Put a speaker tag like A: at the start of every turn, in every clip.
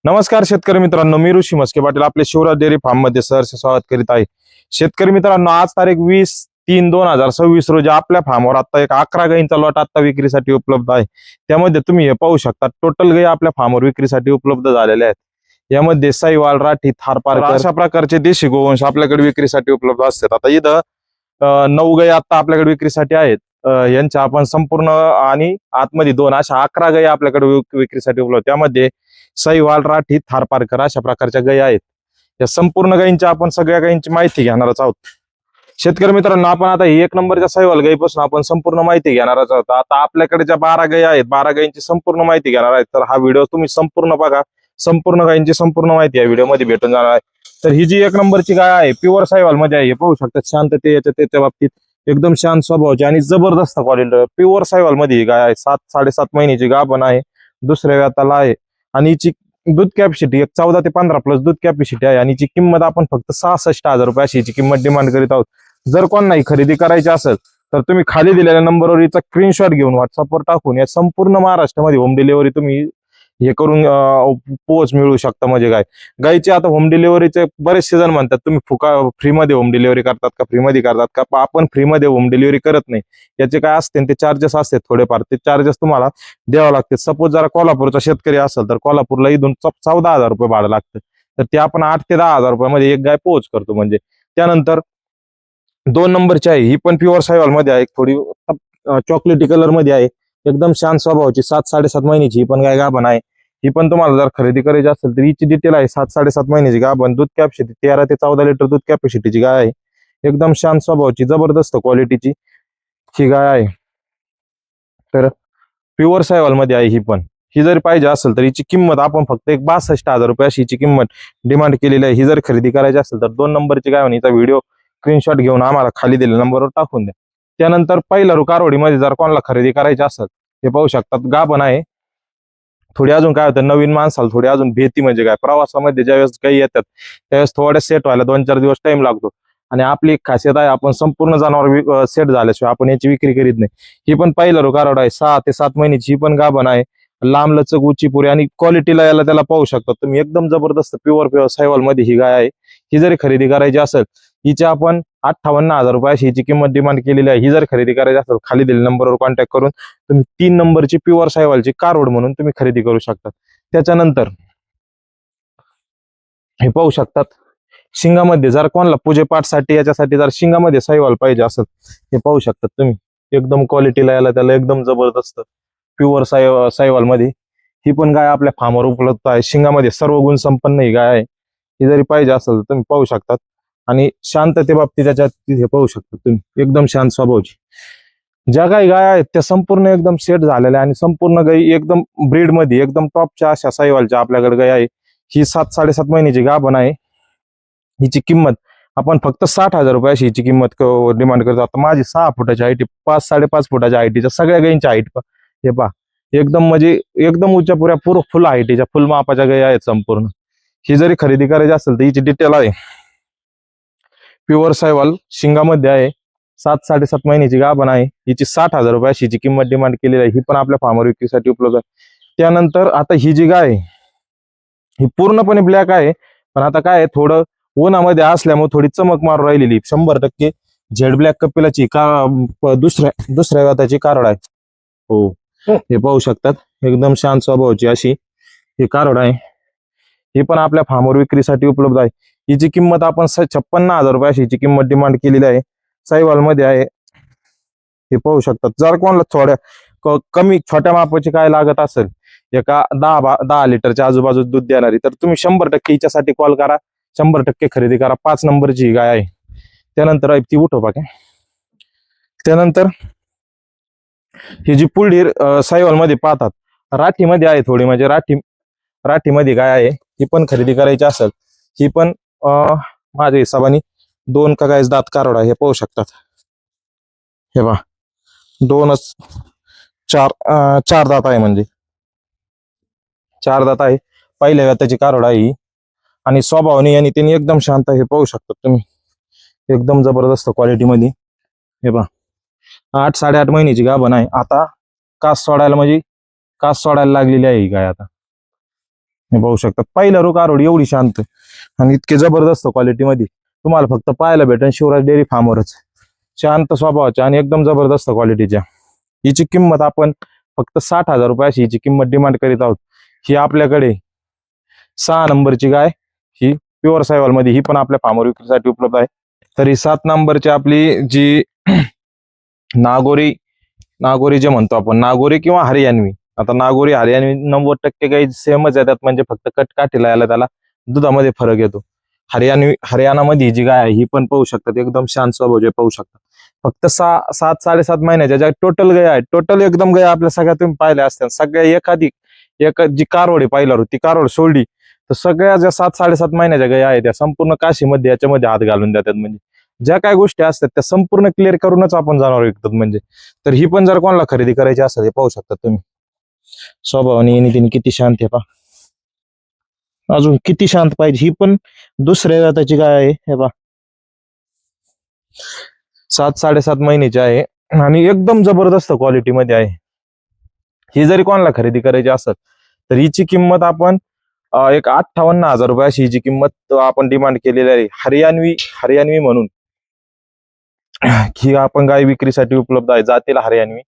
A: नमस्कार शेतकरी मित्रांनो, मी ऋषी मस्के पाटील आपले शिवराज डेअरी फार्म मध्ये सहर्ष स्वागत करीत आहे। शेतकरी मित्रांनो, आज तारीख 20/3/2026 रोजी आपल्या फार्मवर आता एक 11 गायींचा लॉट आता विक्रीसाठी उपलब्ध आहे। त्यामध्ये तुम्ही हे पाहू शकता, टोटल गायी आपल्या फार्मवर विक्रीसाठी उपलब्ध झालेल्या आहेत। यामध्ये साईवाल, राठी, थारपारकर अशा प्रकारचे देशी गोवंश आपल्याकडे विक्रीसाठी उपलब्ध असतात। आता इथं 9 गायी आता आपल्याकडे विक्रीसाठी आहेत। यांच्या आपण संपूर्ण आणि आतमध्ये 2 अशा 11 गायी आपल्याकडे विक्रीसाठी उपलब्ध। त्यामध्ये साईवाल, राठी, थारपारकर अशा प्रकारच्या गायी आहेत। या संपूर्ण गायींची आपण सगळ्या गायींची माहिती घेणारच आहोत। शेतकरी मित्रांनो, आपण आता 1 नंबरच्या साईवाल गायीपासून आपण संपूर्ण माहिती घेणारच आहोत। आता आपल्याकडे ज्या 12 गायी आहेत, 12 गायींची संपूर्ण माहिती घेणार आहेत। तर हा व्हिडिओ तुम्ही संपूर्ण बघा, संपूर्ण गायींची संपूर्ण माहिती या व्हिडिओ मध्ये भेटून जाणार आहे। तर ही जी 1 नंबरची गाय आहे, प्युअर साईवाल मध्ये आहे। हे पाहू शकता, शांतते त्याच्या बाबतीत एकदम शांत स्वभावाची आणि जबरदस्त क्वालिटी प्युअर साईवाल मध्ये ही गाय आहे। 7-7.5 महिन्याची गाभण आहे, दुसऱ्या व्याताला आहे आणि हिची दूध कॅपॅसिटी 14 ते 15 प्लस दूध कॅपॅसिटी आहे। आणि हिची किंमत आपण फक्त 66,000 रुपये अशी हिची किंमत डिमांड करीत आहोत। जर कोणालाही खरेदी करायची असेल तर तुम्ही खाली दिलेल्या नंबरवर हिचा स्क्रीनशॉट घेऊन व्हॉट्सअपवर टाकून या संपूर्ण महाराष्ट्रामध्ये होम डिलिव्हरी तुम्ही हे करून पोच मिळू शकता। म्हणजे गायची आता होम डिलिव्हरीचे बरेच सीझन म्हणतात, तुम्ही फ्रीमध्ये होम डिलिव्हरी करतात का, फ्रीमध्ये करतात का? आपण फ्रीमध्ये होम डिलिव्हरी करत नाही। याचे काय असते ते चार्जेस असतात थोडेफार, ते चार्जेस तुम्हाला द्यावं लागते। सपोज जरा कोल्हापूरचा शेतकरी असेल तर कोल्हापूरला इथून 14,000 रुपये भाडं लागतं, तर ते आपण 8 ते 10,000 रुपयामध्ये एक गाय पोच करतो। म्हणजे त्यानंतर 2 नंबरची आहे, ही पण प्युअर साईवाल मध्ये आहे, थोडी चॉकलेटी कलर मध्ये आहे, एकदम शांत स्वभावाची, 7-7.5 महिन्याची ही पण गाय गाभण आहे। ही पण तुम्हाला जर खरेदी करायची असेल तर हिची डिटेल आहे, 7-7.5 महिन्याची गाभण, दूध कॅपॅसिटी 13 ते 14 लिटर दूध कॅपॅसिटीची गाय आहे। एकदम शांत स्वभावाची, जबरदस्त क्वालिटीची ही गाय आहे। तर प्युअर साईवाल मध्ये आहे ही पण। ही जर पाहिजे असेल तर हिची किंमत आपण फक्त 62,000 रुपये अशी हिची किंमत डिमांड केलेली आहे। ही जर खरेदी करायची असेल तर 2 नंबरची गाय हिचा व्हिडिओ स्क्रीनशॉट घेऊन आम्हाला खाली दिलेल्या नंबरवर टाकून द्या। त्यानंतर पहिला कारवडीमध्ये जर कोणाला खरेदी करायची असेल, हे पाहू शकतात, गाभण आहे। थोडी अजून काय होतं, नवीन माणसाला थोडी अजून भीती, म्हणजे काय प्रवासामध्ये ज्यावेळेस काही येतात त्यावेळेस थोड्या सेट व्हायला 2-4 दिवस टाइम लागतो। आणि आपली एक खासियत आहे, आपण संपूर्ण जनावर सेट झाल्याशिवाय आपण याची विक्री करीत नाही। ही पण पहिला कारवड आहे, 6 ते 7 महिन्याची ही पण गाभण आहे, लांब लचक उंची पुरी आणि क्वालिटीला याला त्याला पाहू शकता तुम्ही, एकदम जबरदस्त प्युअर साईवाल मध्ये ही गाय आहे। ही जरी खरेदी करायची असेल, हिची आपण 58,000 रुपये अशी हिची किंमत डिमांड केलेली आहे। ही जर खरेदी करायची असेल, खाली दिलेल्या नंबरवर कॉन्टॅक्ट करून तुम्ही 3 नंबरची प्युअर साईवालची कारवड म्हणून तुम्ही खरेदी करू शकता। त्याच्यानंतर हे पाहू शकतात, शिंगामध्ये जर कोणाला पूजेपाठसाठी याच्यासाठी जर शिंगामध्ये साईवाल पाहिजे असेल, हे पाहू शकतात तुम्ही, एकदम क्वालिटीला याला त्याला एकदम जबरदस्त प्युअर साईवाल मध्ये ही पण गाय आपल्या फार्मवर उपलब्ध आहे। शिंगामध्ये सर्व गुण संपन्न ही गाय आहे। ही जरी पाहिजे असेल तर तुम्ही पाहू शकतात। आणि शांतते बाबतीत त्याच्यात हे पाहू शकता तुम्ही, एकदम शांत स्वभावाची ज्या काही गाय आहेत त्या संपूर्ण एकदम सेट झालेल्या आणि संपूर्ण गायी एकदम ब्रीड मध्ये एकदम टॉपच्या अशा साईवालच्या आपल्याकडे गाय आहे। ही 7-7.5 महिन्याची गाभण आहे। हिची किंमत आपण फक्त 60,000 रुपये अशी हिची किंमत डिमांड करतो। आता माझी 6 फुटाची हाईट, 5-5.5 फुटाच्या हाईटीच्या सगळ्या गायींची हाईट हे पहा, एकदम म्हणजे एकदम उंच्या पुऱ्या फुल हाईटीच्या फुल मापाच्या गायी आहेत संपूर्ण। ही जरी खरेदी करायची असेल तर हिची डिटेल आहे, प्युअर साईवाल शिंगामध्ये आहे, 7-7.5 महिन्याची गाभण आहे। हिची 60,000 रुपये अशी हिची किंमत डिमांड केलेली आहे। ही पण आपल्या फार्मवर विक्रीसाठी उपलब्ध आहे। त्यानंतर आता ही जी गाय आहे ही पूर्णपणे ब्लॅक आहे, पण आता काय आहे, थोडं उन्हामध्ये असल्यामुळे थोडी चमक मारून राहिलेली, 100% झेड ब्लॅक कपिलाची दुसऱ्या व्याताची कारवड आहे। हो, हे पाहू शकतात, एकदम शांत स्वभावाची अशी ही कारवड आहे। ही पण आपल्या फार्मवर विक्रीसाठी उपलब्ध आहे। हिची किंमत आपण 56,000 रुपये अशी हिची किंमत डिमांड केलेली आहे। साईवाल मध्ये आहे, हे पाहू शकतात। जर कोणाला थोड्या कमी छोट्या मापाची काय लागत असेल, एका 10 लिटरच्या आजूबाजू दूध देणारी, तर तुम्ही 100% हिच्यासाठी कॉल करा, 100% खरेदी करा। 5 नंबरची गाय आहे। त्यानंतर ती उठव बघा, त्यानंतर ही जी पुढील साईवाल मध्ये पाहतात, राठी मध्ये आहे थोडी, म्हणजे राठी मध्ये गाय आहे। ही पण खरेदी करायची असेल, ही पण माझ्या हिशोबाने 2 का गायच दात कारवड आहे, हे पाहू शकतात। हे पहा, 4 दात आहे, म्हणजे 4 दात आहे। पहिल्या व्याताची कारवड आहे ही आणि स्वभावाने आणि त्यांनी एकदम शांत आहे, हे पाहू शकतात तुम्ही, एकदम जबरदस्त क्वालिटी मध्ये। हे पहा, 8-8.5 महिन्याची गाभण आहे। आता कास सोडायला लागलेली आहे ही गाय आता। हे पाहू शकता पहिला रो कारोडी एवढी शांत आणि इतके जबरदस्त क्वालिटीमध्ये तुम्हाला फक्त पाहायला भेटेल शिवराज डेअरी फार्मवरच. शांत स्वभावाच्या आणि एकदम जबरदस्त क्वालिटीच्या. हिची किंमत आपण फक्त 60,000 रुपये अशी हिची किंमत डिमांड करीत आहोत. ही आपल्याकडे 6 नंबरची गाय, ही प्युअर सायवाल मध्ये, ही पण आपल्या फार्मवर विक्रीसाठी उपलब्ध आहे. तरी 7 नंबरची आपली जी नागोरी नागोरी जे म्हणतो आपण, नागोरी किंवा हरियाणवी. आता नागोरी हरियाणवी 90% काही सेमच येतात, म्हणजे फक्त कटकाठीला यायला त्याला दुधामध्ये फरक येतो. हरियाणामध्ये जी गाय आहे ही पण पाहू शकतात, एकदम शांत स्वभाव पाहू शकतात. फक्त 7-7.5 महिन्याच्या ज्या टोटल गाय आहेत, टोटल एकदम गाय आपल्या सगळ्या तुम्ही पाहिल्या असत्या. सगळ्या एक जी कारवडी पाहिल्यावर ती कारवड सोडली तर सगळ्या ज्या 7-7.5 महिन्याच्या गाय आहेत त्या संपूर्ण काशीमध्ये याच्यामध्ये हात घालून देतात. म्हणजे ज्या काय गोष्टी असतात त्या संपूर्ण क्लिअर करूनच आपण जनावर विकतात. म्हणजे तर ही पण जर कोणाला खरेदी करायची असेल हे पाहू शकतात तुम्ही. स्वभावाने येणे तिने किती शांत आहे पहा. अजून किती शांत पाहिजे. ही पण दुसऱ्या जाताची गाय आहे हे पहा. 7-7.5 महिन्याची आहे आणि एकदम जबरदस्त क्वालिटी मध्ये आहे. ही जरी कोणाला खरेदी करायची असेल तर हिची किंमत आपण एक 58,000 रुपये अशी हिची किंमत आपण डिमांड केलेली आहे. हरियाणवी म्हणून ही आपण गाय विक्रीसाठी उपलब्ध आहे, जातीला हरियाणवी.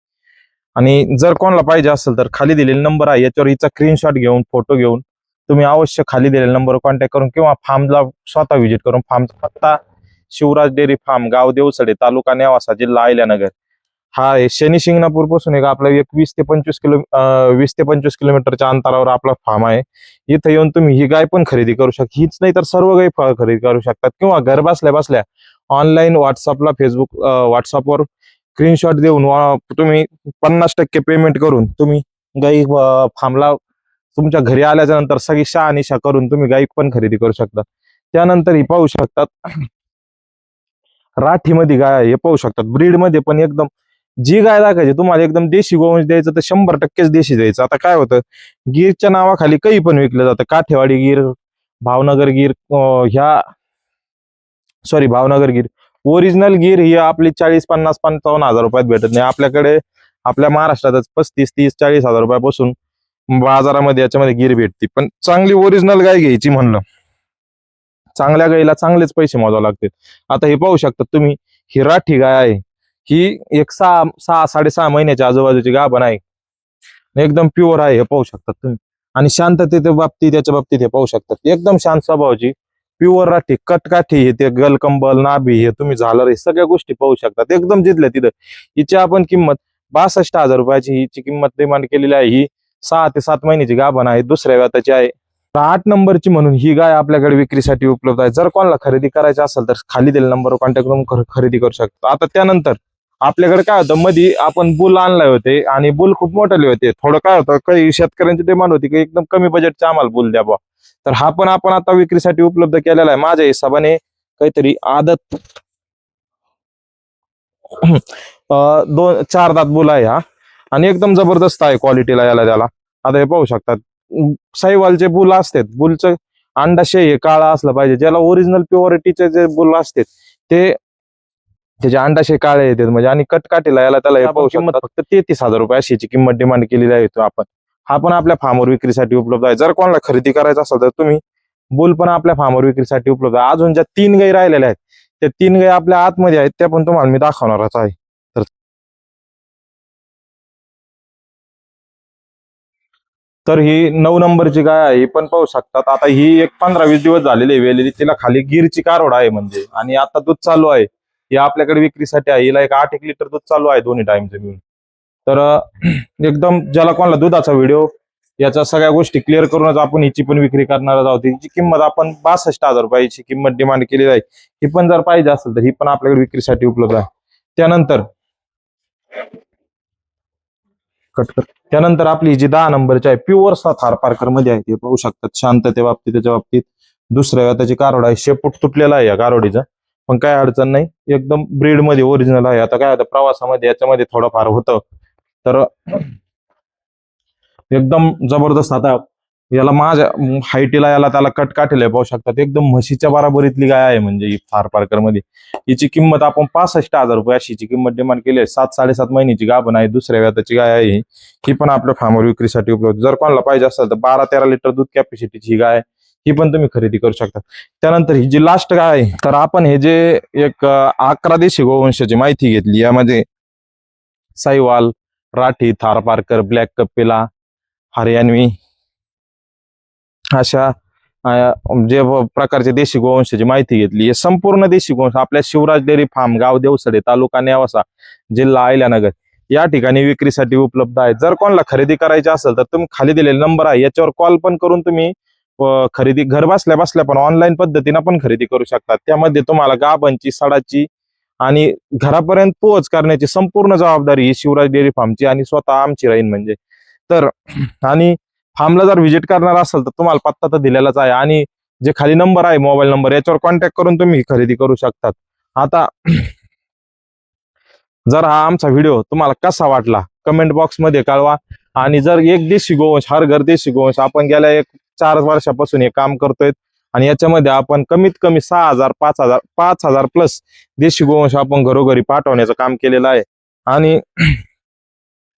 A: आणि जर कोणाला पाहिजे असेल तर खाली दिलेला नंबर आहे, याच्यावर हिचा स्क्रीनशॉट घेऊन फोटो घेऊन तुम्ही अवश्य खाली दिलेल्या नंबरवर कॉन्टॅक्ट करून किंवा फार्मला स्वतः व्हिजिट करून. फार्मचा पत्ता शिवराज डेअरी फार्म, गाव देवसडे, तालुका नेवासा, जिल्हा अहिल्यानगर. हा आहे शनी शिंगणापूर पासून एक आपला 20 ते 25 किलोमीटरच्या अंतरावर आपला फार्म आहे. इथं येऊन तुम्ही ही गाय पण खरेदी करू शकता. हीच नाही तर सर्व गाय खरेदी करू शकतात किंवा घर बसल्या बसल्या ऑनलाईन व्हॉट्सअपवर स्क्रीनशॉट देऊन तुम्ही 50% पेमेंट करून तुम्ही गाई फार्मला तुमच्या घरी आल्याच्या नंतर सगळी शहानिशा करून तुम्ही गाई पण खरेदी करू शकता. त्यानंतर ही पाहू शकतात राठीमध्ये गाय आहे, हे पाहू शकतात. ब्रीड मध्ये पण एकदम जी गाय दाखवायची तुम्हाला एकदम देशी गोवंश द्यायचं तर 100%च देशी द्यायचं. आता काय होतं, गिरच्या नावाखाली काही पण विकलं जातं. काठेवाडी गिर, भावनगर गिर, भावनगर गिर. ओरिजिनल गिर ही आपली 40, 50, 55,000 रुपयात भेटत नाही. आपल्याकडे आपल्या महाराष्ट्रातच 35, 30, 40,000 रुपयापासून बाजारामध्ये याच्यामध्ये गिर भेटते. पण चांगली ओरिजिनल गाय घ्यायची म्हणलं, चांगल्या गायीला चांगलेच पैसे मोजावे लागतील. आता हे पाहू शकता तुम्ही, ही राठी गाय आहे. ही एक 6-6.5 महिन्याच्या आजूबाजूची गाभण आहे, एकदम प्युअर आहे, हे पाहू शकतात तुम्ही. आणि शांततेच्या बाबतीत याच्या बाबतीत हे पाहू शकतात, एकदम शांत स्वभावाची प्युअर राठी. कटकाठी हे ते गलकंबल, नाभी, हे तुम्ही झालर, हे सगळ्या गोष्टी पाहू शकतात, एकदम जिथल्या तिथं. हिची आपण किंमत 62,000 रुपयाची हिची किंमत डिमांड केलेली आहे. ही 6 ते 7 महिन्याची गाभण आहे, दुसऱ्या व्याताची आहे. 8 नंबरची म्हणून ही गाय आपल्याकडे विक्रीसाठी उपलब्ध आहे. जर कोणाला खरेदी करायची असेल तर खाली दिलेल्या नंबरवर कॉन्टॅक्ट करून खरेदी करू शकता. आता त्यानंतर आपल्याकडे काय होतं, मध्ये आपण बुल आणले होते आणि बुल खूप मोठे होते. थोडं काय होतं, काही शेतकऱ्यांची डिमांड होती की एकदम कमी बजेटचे आम्हाला बुल द्या बा. तर हा पण आपण आता विक्रीसाठी उपलब्ध केलेला आहे. माझ्या हिशोबाने काहीतरी आदत 2-4 दात बुल आहे हा, आणि एकदम जबरदस्त आहे क्वालिटीला याला त्याला. आता हे पाहू शकतात, साईवालचे बुल असतात, बुलचं अंडाशय हे काळा असलं पाहिजे. ज्याला ओरिजिनल प्युरिटीचे जे बुल असतात ते त्याचे अंडाशय काळे येतात म्हणजे. आणि कटकाठीला याला त्याला हे पाहू शकतात, फक्त 33,000 रुपये अशी किंमत डिमांड केलेली आहे आपण. हा पण आपल्या फार्मवर विक्रीसाठी उपलब्ध आहे. जर कोणाला खरेदी करायचं असेल तर तुम्ही बुल पण आपल्या फार्मवर विक्रीसाठी उपलब्ध आहे. अजून ज्या 3 गायी राहिलेल्या आहेत त्या 3 गायी आपल्या आतमध्ये आहेत, त्या पण तुम्हाला मी दाखवणारच आहे. तर ही 9 नंबरची गाय आहे, ही पण पाहू शकतात. आता ही एक 15-20 दिवस झालेली वेलेली, तिला खाली गिरची कारवड आहे म्हणजे, आणि आता दूध चालू आहे. ही आपल्याकडे विक्रीसाठी आहे. हिला एक 8 लिटर दूध चालू आहे दोन्ही टाइमचं मिळून. तर एकदम ज्याला कोणाला दुधाचा व्हिडिओ याच्या सगळ्या गोष्टी क्लिअर करूनच आपण हिची पण विक्री करणार आहोत. हिची किंमत आपण 62,000 रुपयाची किंमत डिमांड केलेली आहे. ही पण जर पाहिजे असेल तर ही पण आपल्याकडे विक्रीसाठी उपलब्ध आहे. त्यानंतर आपली जी 10 नंबरची आहे, प्युअर थार पार्कर मध्ये आहे, ते पाहू शकतात. शांतते बाबतीत त्याच्या बाबतीत दुसऱ्या त्याची कारवड आहे, शेपूट तुटलेला आहे या कारवडीचा, पण काय अडचण नाही, एकदम ब्रीड मध्ये ओरिजिनल आहे. आता काय होतं, प्रवासामध्ये याच्यामध्ये थोडंफार होतं, तर एकदम जबरदस्त. आता याला माझ्या हाईटीला याला त्याला कट काठीला पाहू शकतात, एकदम म्हशीच्या बराबरीतली गाय आहे म्हणजे ही थार पार्कर मध्ये. हिची किंमत आपण 65,000 रुपये अशीची किंमत डिमांड केली आहे. 7-7.5 महिन्याची गाभण आहे, दुसऱ्या व्याताची गाय आहे ही पण आपल्या फार्मवर विक्रीसाठी उपलब्ध. जर कोणाला पाहिजे असेल तर 12-13 लिटर दूध कॅपॅसिटीची ही गाय ही पण तुम्ही खरेदी करू शकता. त्यानंतर ही जी लास्ट गाय आहे, तर आपण हे जे एक 11 देशी गोवंशाची माहिती घेतली, यामध्ये साईवाल, राठी, थार पार्कर, ब्लॅक कपिला, हरियाणवी अशा जे प्रकारचे देशी गोवंशाची माहिती घेतली. हे संपूर्ण देशी गोवंश आपल्या शिवराज डेअरी फार्म, गाव देवसडे, तालुका नेवासा, जिल्हा अहिल्यानगर या ठिकाणी विक्रीसाठी उपलब्ध आहे. जर कोणाला खरेदी करायची असेल तर तुम्ही खाली दिलेला नंबर आहे याच्यावर कॉल पण करून तुम्ही खरेदी घर बसल्या बसल्या पण ऑनलाईन पद्धतीने पण खरेदी करू शकता. त्यामध्ये तुम्हाला गाभणची, सडाची आणि घरापर्यंत पोहोच करण्याची संपूर्ण जबाबदारी ही शिवराज डेअरी फार्मची आणि स्वतः आमची राहील म्हणजे. तर आणि फार्मला जर व्हिजिट करणार असेल तर तुम्हाला पत्ता तर दिलेलाच आहे आणि जे खाली नंबर आहे, मोबाईल नंबर, याच्यावर कॉन्टॅक्ट करून तुम्ही खरेदी करू शकतात. आता जर हा आमचा व्हिडिओ तुम्हाला कसा वाटला कमेंट बॉक्स मध्ये कळवा. आणि जर एक देशी गोवंश, हर घर देशी गोवंश, आपण गेल्या 4 वर्षापासून हे काम करतोय आणि याच्यामध्ये आपण कमीत कमी 6,000, 5,000 प्लस देशी गोवंश आपण घरोघरी पाठवण्याचं काम केलेलं आहे. आणि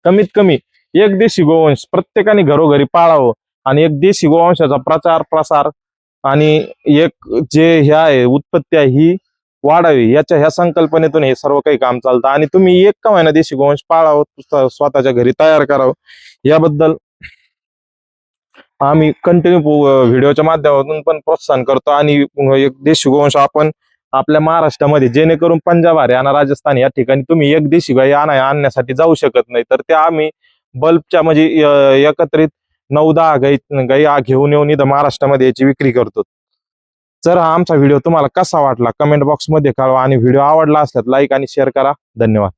A: कमीत कमी एक देशी गोवंश प्रत्येकाने घरोघरी पाळावं आणि एक देशी गोवंशाचा प्रचार प्रसार आणि एक जे हे आहे उत्पत्ती आहे ही वाढावी, ह्या संकल्पनेतून हे सर्व काही काम चालतं. आणि तुम्ही एक का महिना देशी गोवंश पाळावं, स्वतःच्या घरी तयार करावं, याबद्दल आम्ही कंटिन्यू व्हिडिओच्या माध्यमातून पण प्रोत्साहन करतो. आणि एक देशी गोवंश आपण आपल्या महाराष्ट्रामध्ये, जेणेकरून पंजाब, हरियाणा, राजस्थान या ठिकाणी तुम्ही एक देशी गाय आणण्यासाठी जाऊ शकत नाही, तर त्या आम्ही बल्बच्या म्हणजे एकत्रित 9-10 गाई घेऊन येऊन इथं महाराष्ट्रामध्ये याची विक्री करतो. जर हा आमचा व्हिडिओ तुम्हाला कसा वाटला कमेंट बॉक्स मध्ये कळवा आणि व्हिडिओ आवडला असल्यास लाईक आणि शेअर करा. धन्यवाद.